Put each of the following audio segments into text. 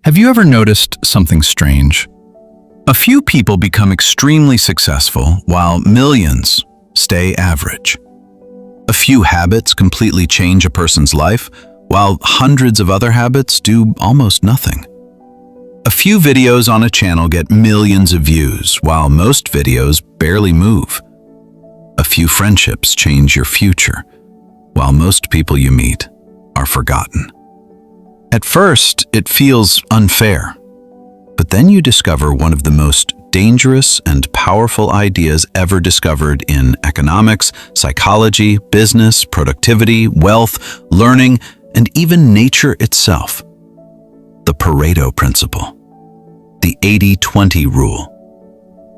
Have you ever noticed something strange? A few people become extremely successful while millions stay average. A few habits completely change a person's life while hundreds of other habits do almost nothing. A few videos on a channel get millions of views while most videos barely move. A few friendships change your future while most people you meet are forgotten. At first, it feels unfair, but then you discover one of the most dangerous and powerful ideas ever discovered in economics, psychology, business, productivity, wealth, learning, and even nature itself. The Pareto Principle, the 80-20 rule.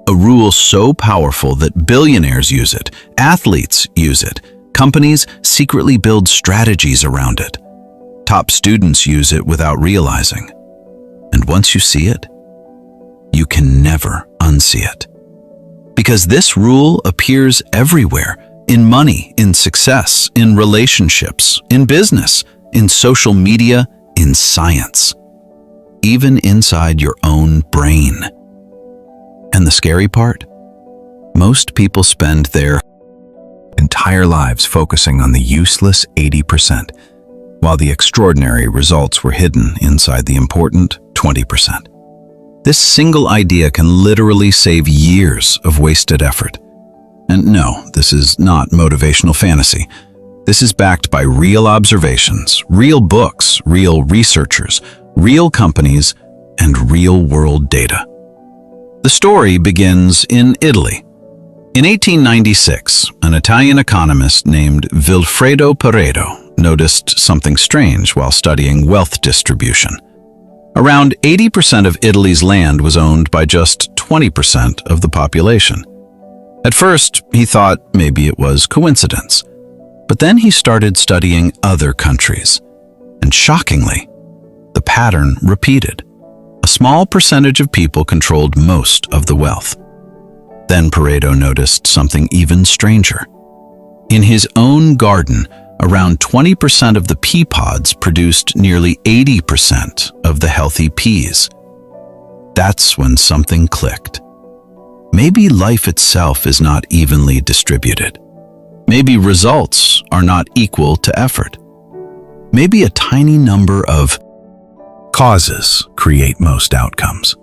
A rule so powerful that billionaires use it, athletes use it, companies secretly build strategies around it. Top students use it without realizing. And once you see it, you can never unsee it. Because this rule appears everywhere, in money, in success, in relationships, in business, in social media, in science, even inside your own brain. And the scary part? Most people spend their entire lives focusing on the useless 80%, while the extraordinary results were hidden inside the important 20%. This single idea can literally save years of wasted effort. And no, this is not motivational fantasy. This is backed by real observations, real books, real researchers, real companies, and real-world data. The story begins in Italy. In 1896, an Italian economist named Vilfredo Pareto noticed something strange while studying wealth distribution. Around 80% of Italy's land was owned by just 20% of the population. At first, he thought maybe it was coincidence. But then he started studying other countries. And shockingly, the pattern repeated. A small percentage of people controlled most of the wealth. Then Pareto noticed something even stranger. In his own garden, around 20% of the pea pods produced nearly 80% of the healthy peas. That's when something clicked. Maybe life itself is not evenly distributed. Maybe results are not equal to effort. Maybe a tiny number of causes create most outcomes.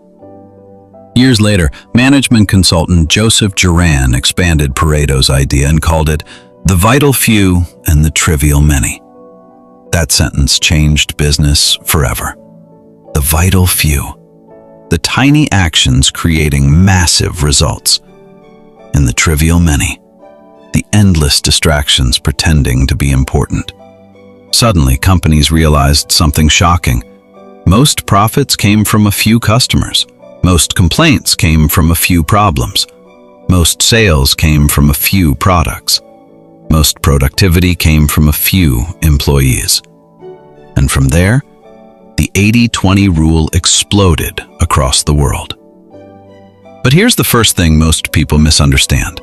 Years later, management consultant Joseph Juran expanded Pareto's idea and called it the vital few and the trivial many. That sentence changed business forever. The vital few. The tiny actions creating massive results. And the trivial many. The endless distractions pretending to be important. Suddenly, companies realized something shocking. Most profits came from a few customers. Most complaints came from a few problems. Most sales came from a few products. Most productivity came from a few employees. And from there, the 80-20 rule exploded across the world. But here's the first thing most people misunderstand.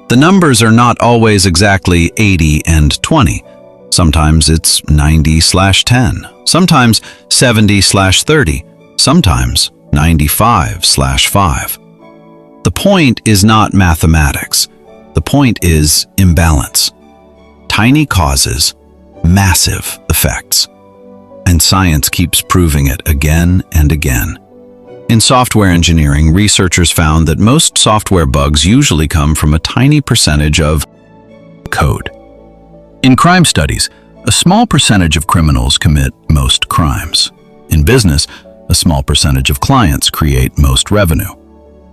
The numbers are not always exactly 80 and 20. Sometimes it's 90/10, sometimes 70/30, sometimes 95/5. The point is not mathematics. The point is imbalance. Tiny causes, massive effects. And science keeps proving it again and again. In software engineering, researchers found that most software bugs usually come from a tiny percentage of code. In crime studies, a small percentage of criminals commit most crimes. In business, a small percentage of clients create most revenue.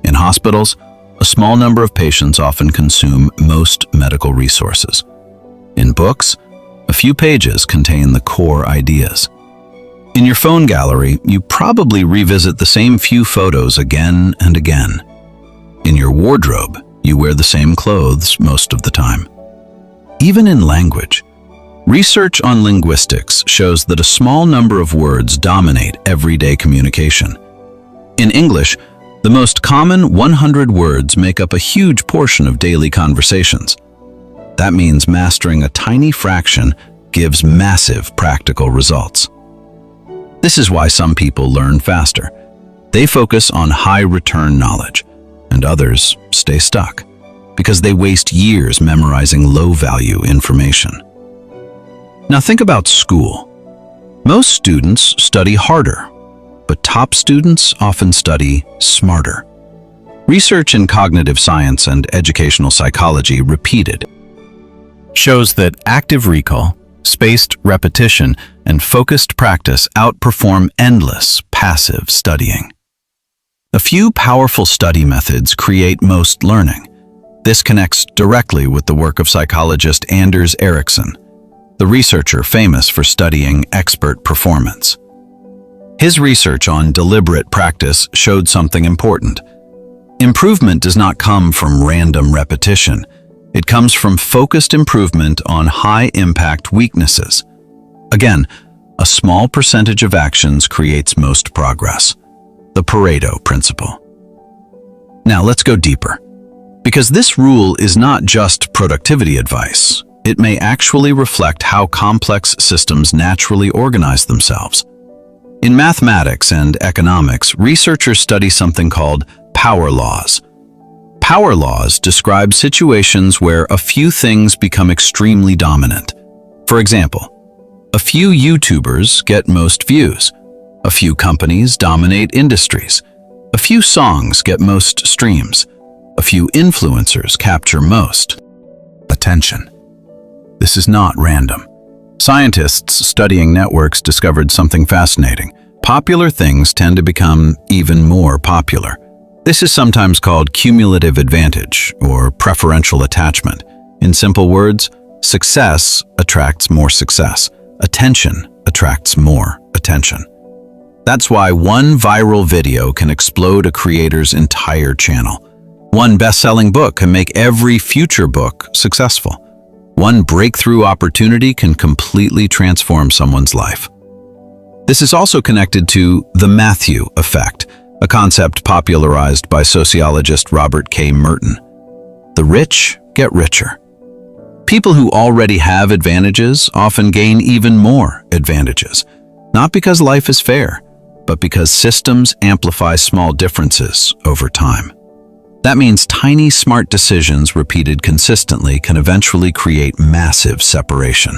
In hospitals, a small number of patients often consume most medical resources. In books, a few pages contain the core ideas. In your phone gallery, you probably revisit the same few photos again and again. In your wardrobe, you wear the same clothes most of the time. Even in language, research on linguistics shows that a small number of words dominate everyday communication. In English, the most common 100 words make up a huge portion of daily conversations. That means mastering a tiny fraction gives massive practical results. This is why some people learn faster. They focus on high-return knowledge, and others stay stuck because they waste years memorizing low-value information. Now think about school. Most students study harder, but top students often study smarter. Research in cognitive science and educational psychology repeated shows that active recall, spaced repetition, and focused practice outperform endless passive studying. A few powerful study methods create most learning. This connects directly with the work of psychologist Anders Ericsson, the researcher famous for studying expert performance. His research on deliberate practice showed something important. Improvement does not come from random repetition. It comes from focused improvement on high-impact weaknesses. Again, a small percentage of actions creates most progress. The Pareto principle. Now let's go deeper. Because this rule is not just productivity advice, it may actually reflect how complex systems naturally organize themselves. In mathematics and economics, researchers study something called power laws. Power laws describe situations where a few things become extremely dominant. For example, a few YouTubers get most views. A few companies dominate industries. A few songs get most streams. A few influencers capture most attention. This is not random. Scientists studying networks discovered something fascinating. Popular things tend to become even more popular. This is sometimes called cumulative advantage or preferential attachment. In simple words, success attracts more success. Attention attracts more attention. That's why one viral video can explode a creator's entire channel. One best-selling book can make every future book successful. One breakthrough opportunity can completely transform someone's life. This is also connected to the Matthew effect, a concept popularized by sociologist Robert K. Merton. The rich get richer. People who already have advantages often gain even more advantages, not because life is fair, but because systems amplify small differences over time. That means tiny smart decisions repeated consistently can eventually create massive separation.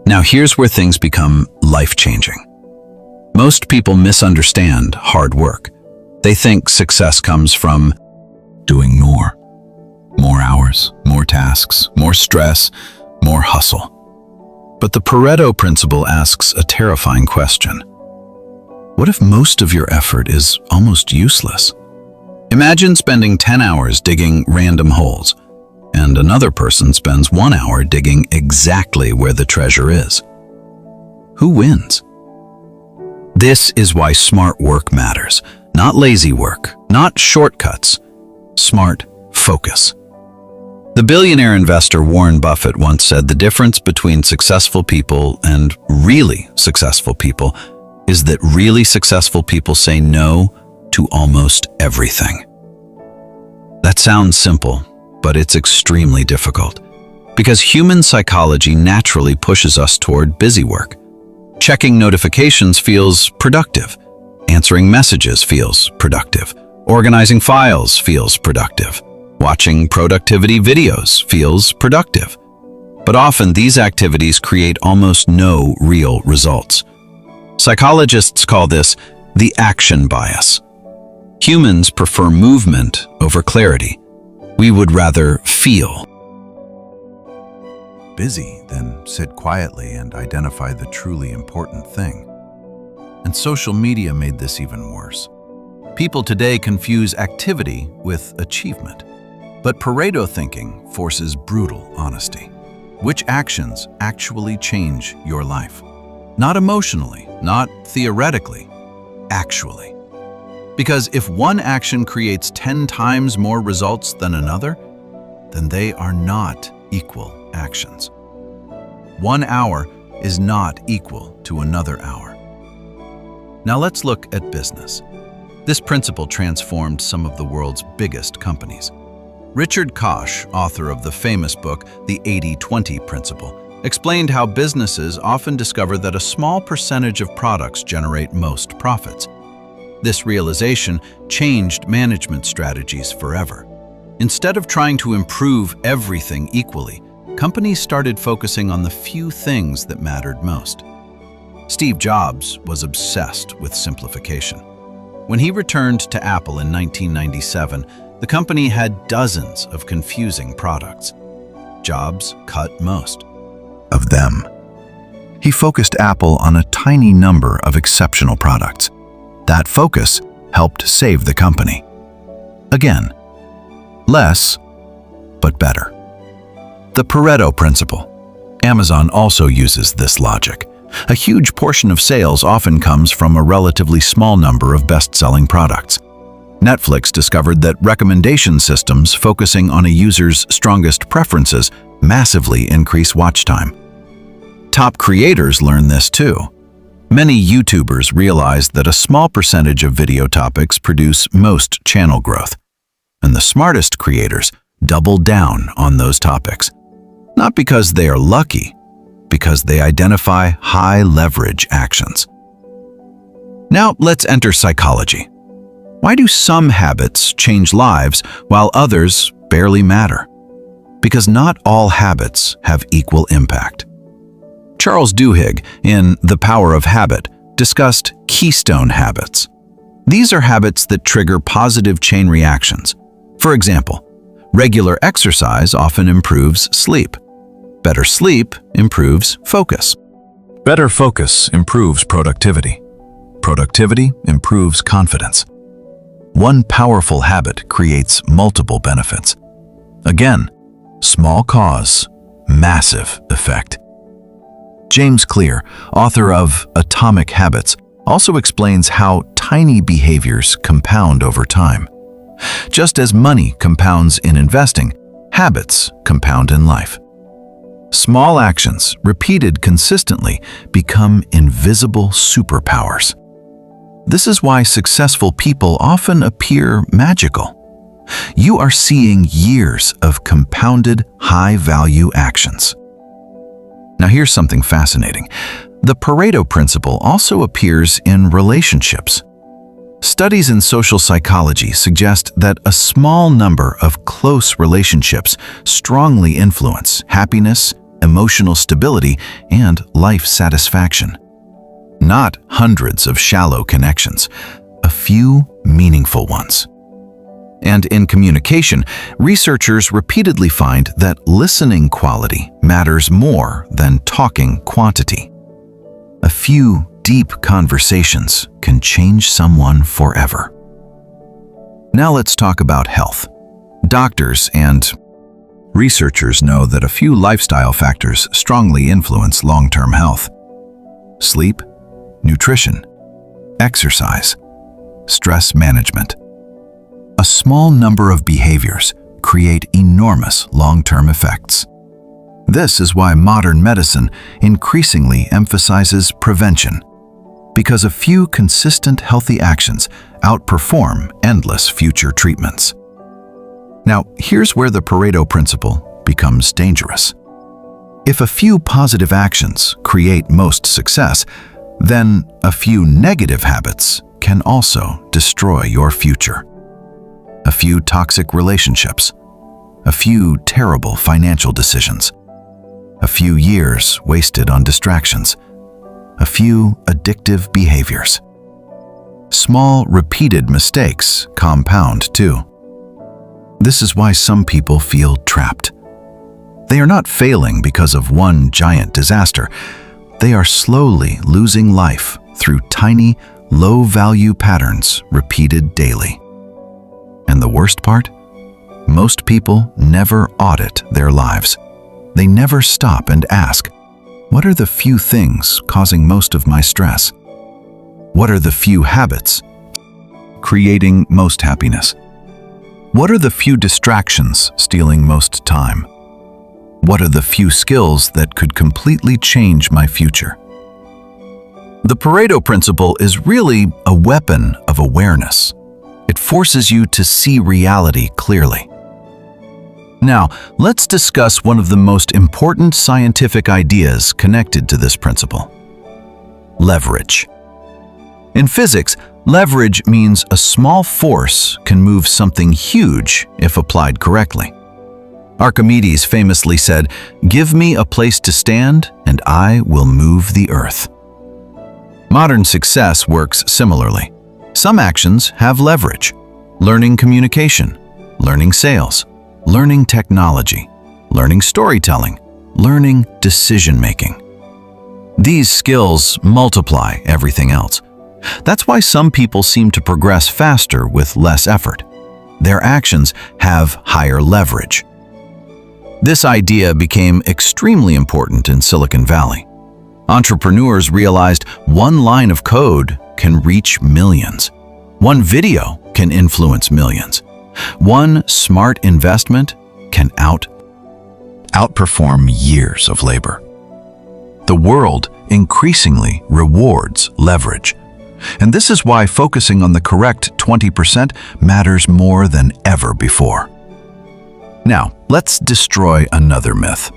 Now here's where things become life-changing. Most people misunderstand hard work. They think success comes from doing more. More hours, more tasks, more stress, more hustle. But the Pareto principle asks a terrifying question. What if most of your effort is almost useless? Imagine spending 10 hours digging random holes, and another person spends 1 hour digging exactly where the treasure is. Who wins? This is why smart work matters. Not lazy work, not shortcuts. Smart focus. The billionaire investor Warren Buffett once said the difference between successful people and really successful people is that really successful people say no to almost everything. That sounds simple, but it's extremely difficult because human psychology naturally pushes us toward busy work. Checking notifications feels productive. Answering messages feels productive. Organizing files feels productive. Watching productivity videos feels productive. But often these activities create almost no real results. Psychologists call this the action bias. Humans prefer movement over clarity. We would rather feel busy than sit quietly and identify the truly important thing. And social media made this even worse. People today confuse activity with achievement. But Pareto thinking forces brutal honesty. Which actions actually change your life? Not emotionally, not theoretically, actually. Because if one action creates 10 times more results than another, then they are not equal actions. 1 hour is not equal to another hour. Now let's look at business. This principle transformed some of the world's biggest companies. Richard Koch, author of the famous book, The 80-20 Principle, explained how businesses often discover that a small percentage of products generate most profits. This realization changed management strategies forever. Instead of trying to improve everything equally, companies started focusing on the few things that mattered most. Steve Jobs was obsessed with simplification. When he returned to Apple in 1997, the company had dozens of confusing products. Jobs cut most of them. He focused Apple on a tiny number of exceptional products. That focus helped save the company. Again, less, but better. The Pareto Principle. Amazon also uses this logic. A huge portion of sales often comes from a relatively small number of best-selling products. Netflix discovered that recommendation systems focusing on a user's strongest preferences massively increase watch time. Top creators learn this too. Many YouTubers realized that a small percentage of video topics produce most channel growth, and the smartest creators double down on those topics. Not because they are lucky, because they identify high-leverage actions. Now let's enter psychology. Why do some habits change lives while others barely matter? Because not all habits have equal impact. Charles Duhigg, in The Power of Habit, discussed keystone habits. These are habits that trigger positive chain reactions. For example, regular exercise often improves sleep. Better sleep improves focus. Better focus improves productivity. Productivity improves confidence. One powerful habit creates multiple benefits. Again, small cause, massive effect. James Clear, author of Atomic Habits, also explains how tiny behaviors compound over time. Just as money compounds in investing, habits compound in life. Small actions, repeated consistently, become invisible superpowers. This is why successful people often appear magical. You are seeing years of compounded, high-value actions. Now here's something fascinating. The Pareto Principle also appears in relationships. Studies in social psychology suggest that a small number of close relationships strongly influence happiness, emotional stability, and life satisfaction. Not hundreds of shallow connections, a few meaningful ones. And in communication, researchers repeatedly find that listening quality matters more than talking quantity. A few deep conversations can change someone forever. Now let's talk about health. Doctors and researchers know that a few lifestyle factors strongly influence long-term health. Sleep, nutrition, exercise, stress management. A small number of behaviors create enormous long-term effects. This is why modern medicine increasingly emphasizes prevention, because a few consistent healthy actions outperform endless future treatments. Now, here's where the Pareto Principle becomes dangerous. If a few positive actions create most success, then a few negative habits can also destroy your future. A few toxic relationships, a few terrible financial decisions, a few years wasted on distractions, a few addictive behaviors. Small, repeated mistakes compound too. This is why some people feel trapped. They are not failing because of one giant disaster. They are slowly losing life through tiny, low-value patterns repeated daily. And the worst part? Most people never audit their lives. They never stop and ask, what are the few things causing most of my stress? What are the few habits creating most happiness? What are the few distractions stealing most time? What are the few skills that could completely change my future? The Pareto Principle is really a weapon of awareness. It forces you to see reality clearly. Now, let's discuss one of the most important scientific ideas connected to this principle: leverage. In physics, leverage means a small force can move something huge if applied correctly. Archimedes famously said, "Give me a place to stand, and I will move the earth." Modern success works similarly. Some actions have leverage: learning communication, learning sales, learning technology, learning storytelling, learning decision-making. These skills multiply everything else. That's why some people seem to progress faster with less effort. Their actions have higher leverage. This idea became extremely important in Silicon Valley. Entrepreneurs realized one line of code can reach millions. One video can influence millions. One smart investment can outperform years of labor. The world increasingly rewards leverage. And this is why focusing on the correct 20% matters more than ever before. Now, let's destroy another myth.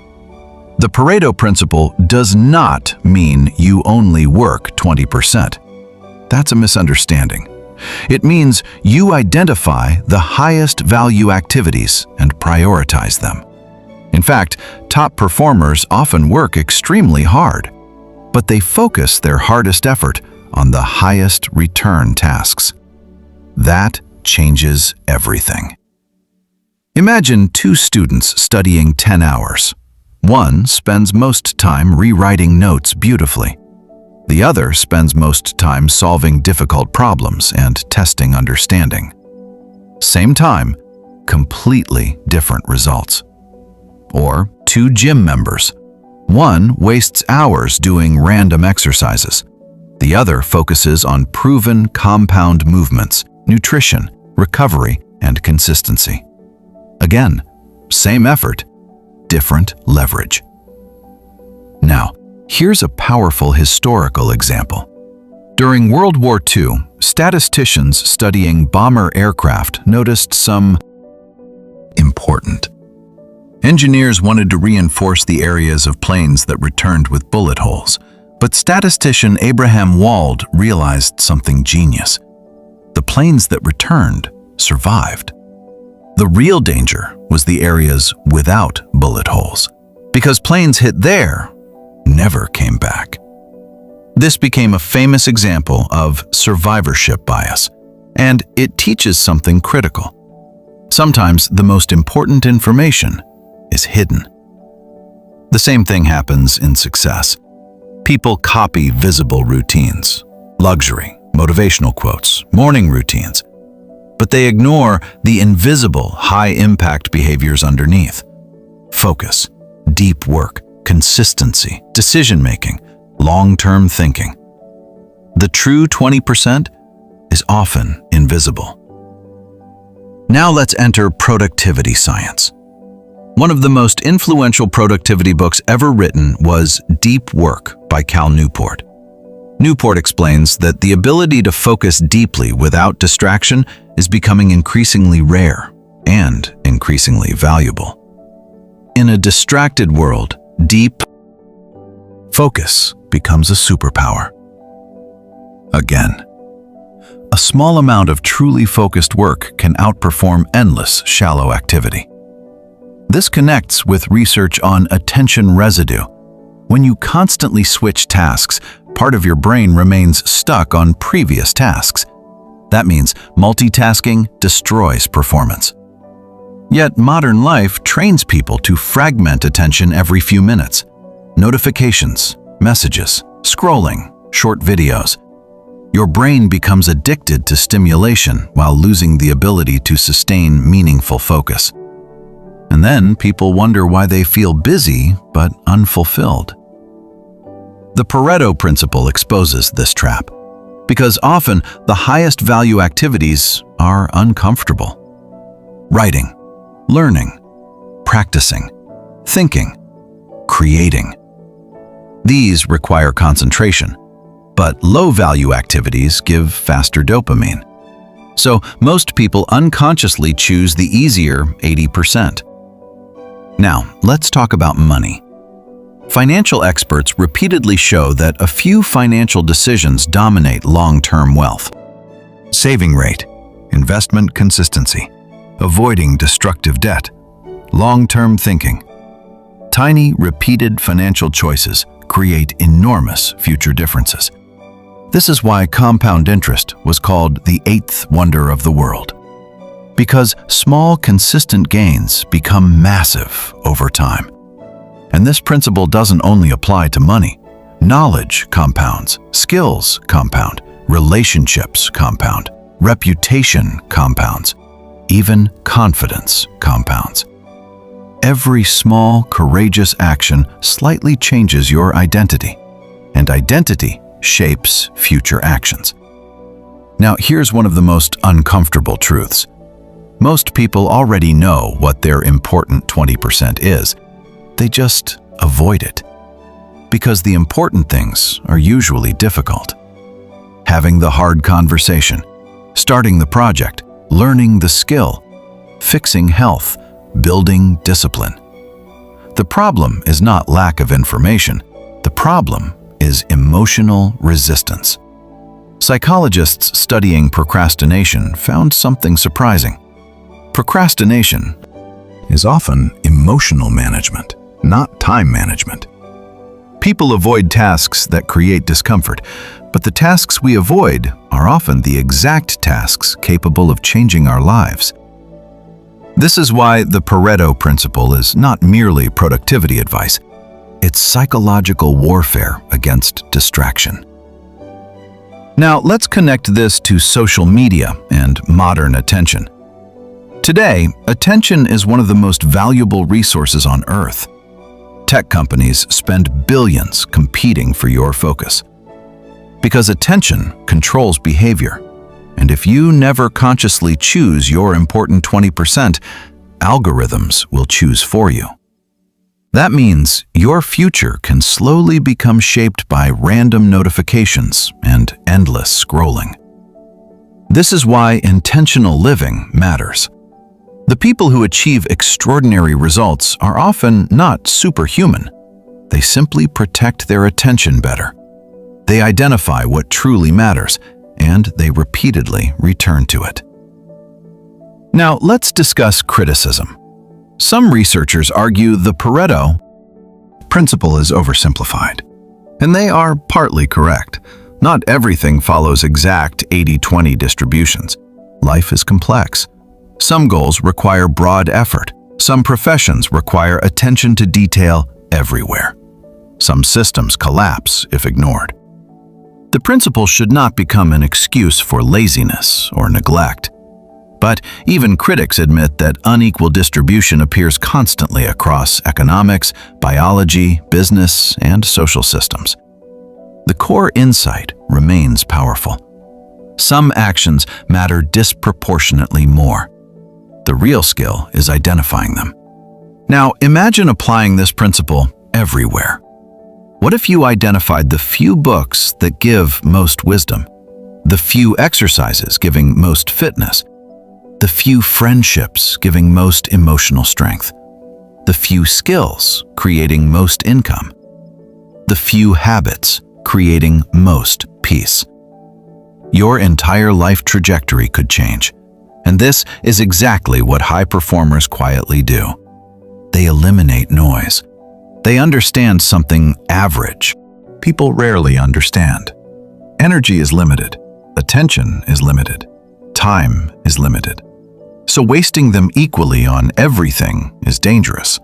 The Pareto principle does not mean you only work 20%. That's a misunderstanding. It means you identify the highest value activities and prioritize them. In fact, top performers often work extremely hard, but they focus their hardest effort on the highest return tasks. That changes everything. Imagine two students studying 10 hours. One spends most time rewriting notes beautifully. The other spends most time solving difficult problems and testing understanding. Same time, completely different results. Or two gym members. One wastes hours doing random exercises. The other focuses on proven compound movements, nutrition, recovery, and consistency. Again, same effort, different leverage. Now, here's a powerful historical example. During World War II, statisticians studying bomber aircraft noticed some important. Engineers wanted to reinforce the areas of planes that returned with bullet holes, but statistician Abraham Wald realized something genius. The planes that returned survived. The real danger was the areas without bullet holes, because planes hit there never came back. This became a famous example of survivorship bias, and it teaches something critical. Sometimes the most important information is hidden. The same thing happens in success. People copy visible routines, luxury, motivational quotes, morning routines, but they ignore the invisible, high-impact behaviors underneath. Focus, deep work, consistency, decision-making, long-term thinking. The true 20% is often invisible. Now let's enter productivity science. One of the most influential productivity books ever written was Deep Work by Cal Newport. Newport explains that the ability to focus deeply without distraction is becoming increasingly rare and increasingly valuable. In a distracted world, deep focus becomes a superpower. Again, a small amount of truly focused work can outperform endless shallow activity. This connects with research on attention residue. When you constantly switch tasks, part of your brain remains stuck on previous tasks. That means multitasking destroys performance. Yet modern life trains people to fragment attention every few minutes. Notifications, messages, scrolling, short videos. Your brain becomes addicted to stimulation while losing the ability to sustain meaningful focus. And then people wonder why they feel busy but unfulfilled. The Pareto principle exposes this trap, because often the highest value activities are uncomfortable. Writing, learning, practicing, thinking, creating. These require concentration, but low-value activities give faster dopamine. So most people unconsciously choose the easier 80%. Now, let's talk about money. Financial experts repeatedly show that a few financial decisions dominate long-term wealth. Saving rate, investment consistency, avoiding destructive debt, long-term thinking. Tiny, repeated financial choices create enormous future differences. This is why compound interest was called the eighth wonder of the world. Because small, consistent gains become massive over time. And this principle doesn't only apply to money. Knowledge compounds, skills compound, relationships compound, reputation compounds, even confidence compounds. Every small, courageous action slightly changes your identity, and identity shapes future actions. Now, here's one of the most uncomfortable truths. Most people already know what their important 20% is. They just avoid it. Because the important things are usually difficult. Having the hard conversation, starting the project, learning the skill, fixing health, building discipline. The problem is not lack of information. The problem is emotional resistance. Psychologists studying procrastination found something surprising. Procrastination is often emotional management, not time management. People avoid tasks that create discomfort, but the tasks we avoid are often the exact tasks capable of changing our lives. This is why the Pareto principle is not merely productivity advice. It's psychological warfare against distraction. Now, let's connect this to social media and modern attention. Today, attention is one of the most valuable resources on Earth. Tech companies spend billions competing for your focus. Because attention controls behavior. And if you never consciously choose your important 20%, algorithms will choose for you. That means your future can slowly become shaped by random notifications and endless scrolling. This is why intentional living matters. The people who achieve extraordinary results are often not superhuman. They simply protect their attention better. They identify what truly matters, and they repeatedly return to it. Now, let's discuss criticism. Some researchers argue the Pareto principle is oversimplified, and they are partly correct. Not everything follows exact 80-20 distributions. Life is complex. Some goals require broad effort. Some professions require attention to detail everywhere. Some systems collapse if ignored. The principle should not become an excuse for laziness or neglect. But even critics admit that unequal distribution appears constantly across economics, biology, business, and social systems. The core insight remains powerful. Some actions matter disproportionately more. The real skill is identifying them. Now, imagine applying this principle everywhere. What if you identified the few books that give most wisdom, the few exercises giving most fitness, the few friendships giving most emotional strength, the few skills creating most income, the few habits creating most peace? Your entire life trajectory could change. And this is exactly what high performers quietly do. They eliminate noise. They understand something average people rarely understand. Energy is limited. Attention is limited. Time is limited. So wasting them equally on everything is dangerous.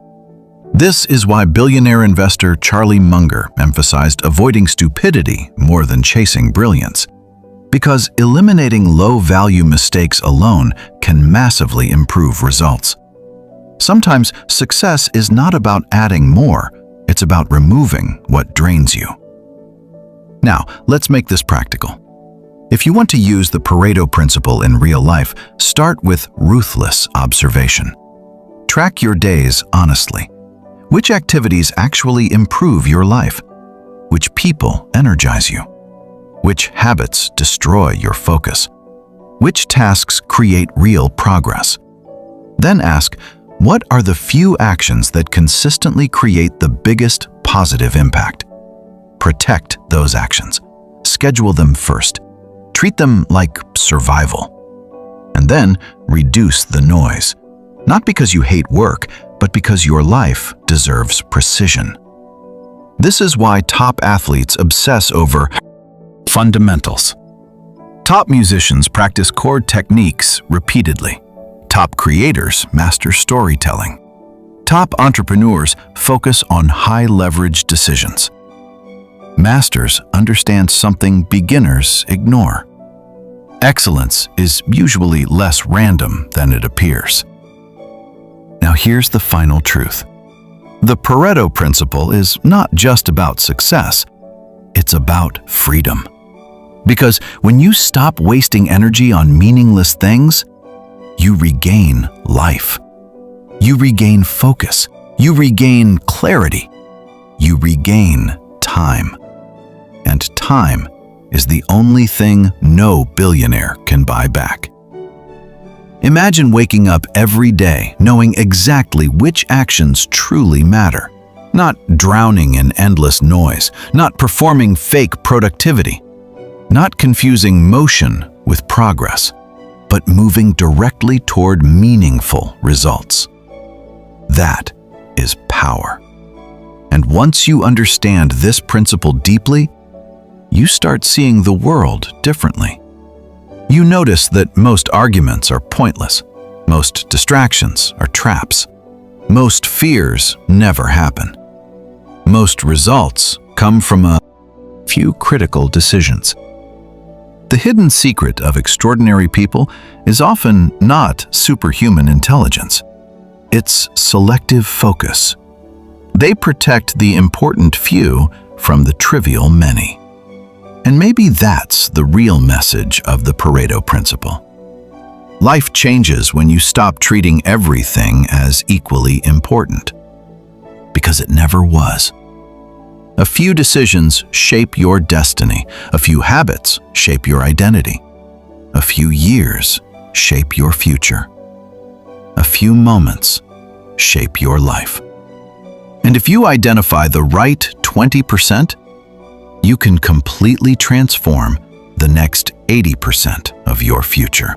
This is why billionaire investor Charlie Munger emphasized avoiding stupidity more than chasing brilliance. Because eliminating low-value mistakes alone can massively improve results. Sometimes success is not about adding more, it's about removing what drains you. Now, let's make this practical. If you want to use the Pareto principle in real life, start with ruthless observation. Track your days honestly. Which activities actually improve your life? Which people energize you? Which habits destroy your focus? Which tasks create real progress? Then ask, What are the few actions that consistently create the biggest positive impact? Protect those actions. Schedule them first. Treat them like survival. And then reduce the noise. Not because you hate work, but because your life deserves precision. This is why top athletes obsess over fundamentals. Top musicians practice chord techniques repeatedly. Top creators master storytelling. Top entrepreneurs focus on high-leverage decisions. Masters understand something beginners ignore. Excellence is usually less random than it appears. Now here's the final truth. The Pareto principle is not just about success, it's about freedom. Because when you stop wasting energy on meaningless things, you regain life. You regain focus. You regain clarity. You regain time. And time is the only thing no billionaire can buy back. Imagine waking up every day knowing exactly which actions truly matter, not drowning in endless noise, not performing fake productivity, not confusing motion with progress, but moving directly toward meaningful results. That is power. And once you understand this principle deeply, you start seeing the world differently. You notice that most arguments are pointless. Most distractions are traps. Most fears never happen. Most results come from a few critical decisions. The hidden secret of extraordinary people is often not superhuman intelligence. It's selective focus. They protect the important few from the trivial many. And maybe that's the real message of the Pareto principle. Life changes when you stop treating everything as equally important. Because it never was. A few decisions shape your destiny. A few habits shape your identity. A few years shape your future. A few moments shape your life. And if you identify the right 20%, you can completely transform the next 80% of your future.